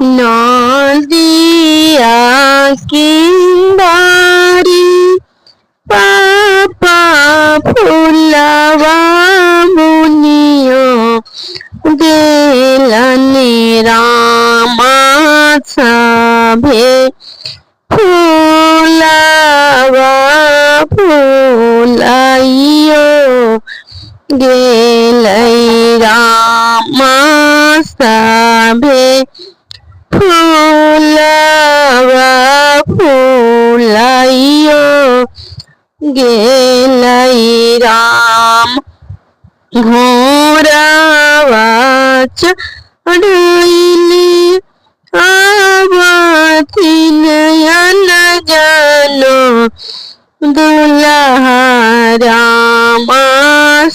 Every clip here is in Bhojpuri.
नदिया किंबारी पापा फुलवा मुनियो देलनि रामा सभे फुलवा फुलाइयो गेलै रामा सभे फुलवा फुलाइयो गेलै राम घोड़ावा चढ़ैली आबथिन न जानो दुल्हा रामा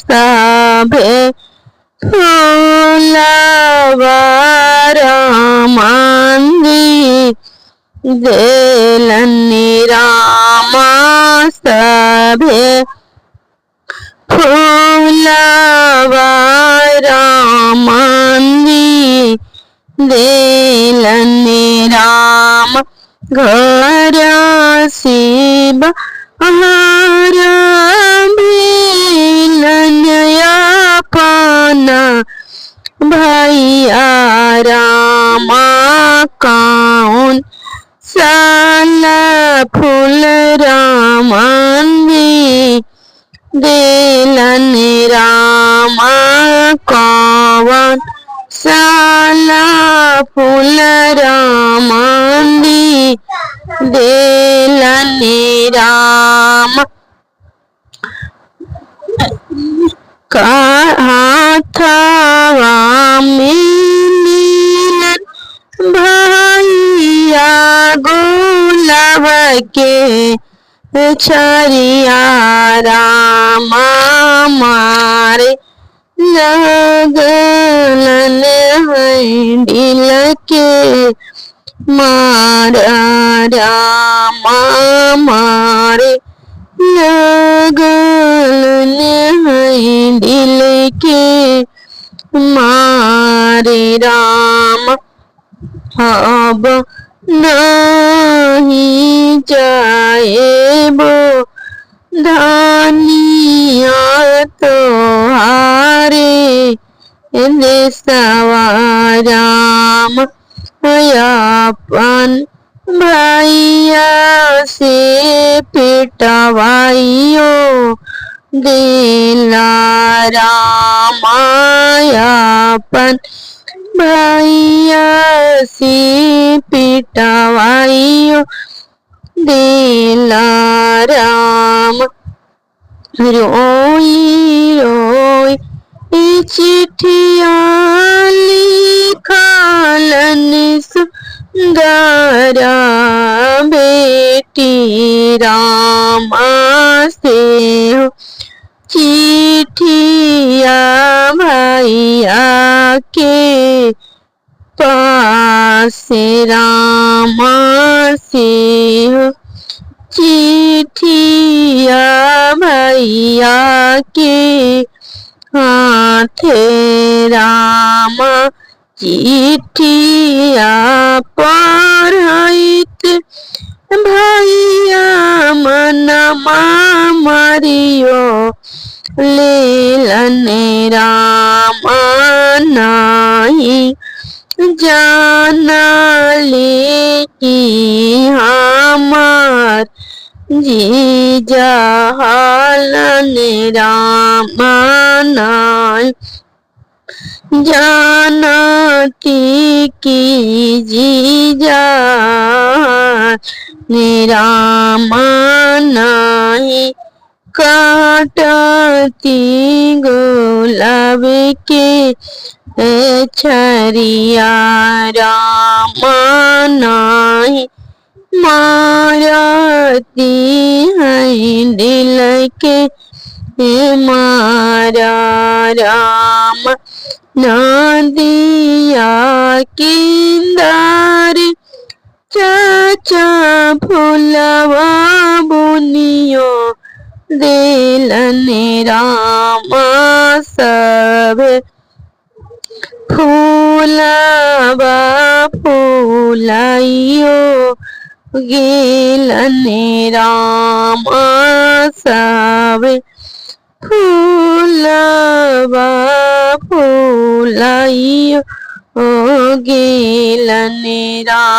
सभे फुलवा रामांगी देलनि रामा सभे फुलवा रामांगी देलनि राम घर शिव हरा भेलनया पाना भैया रामा कौन साला फूल रामांगी देलनि रामा कौन साला फूल रामांगी देलनि राम हाथवा में नीलन भैया गुलाब के छरिया रामा मारे लगलन दिल के मारा रामा मारे लगलन दिल के मारे राम अब नहीं जाएबो धानिया तोहारे देशवा राम अपन भैया से पिटवाइयो देला रामा अपन भैया से पिटवाइयो देला राम रोई रोई चिट्ठिया लिखलन सुंदरा बेटी रामा से चिट्ठिया भैया के पास रामा से चिट्ठिया भैया के हाथ रामा चिट्ठिया पढ़ैत भैया मनमा मारियो लेलनि रामा नाही जानली कि हमार जीजा हलनि रामा नाही जानती की जीजा रामा नाही काटती गुलाब के छरिया रामा नाही मारती है दिल के मारा राम नदिया किंदार चाचा फुलवा बुनियो देलनि रामा सब फूलवा फूल फुलाइयो गेलने राम सावे फूलवा फुलाइयो गेलने राम।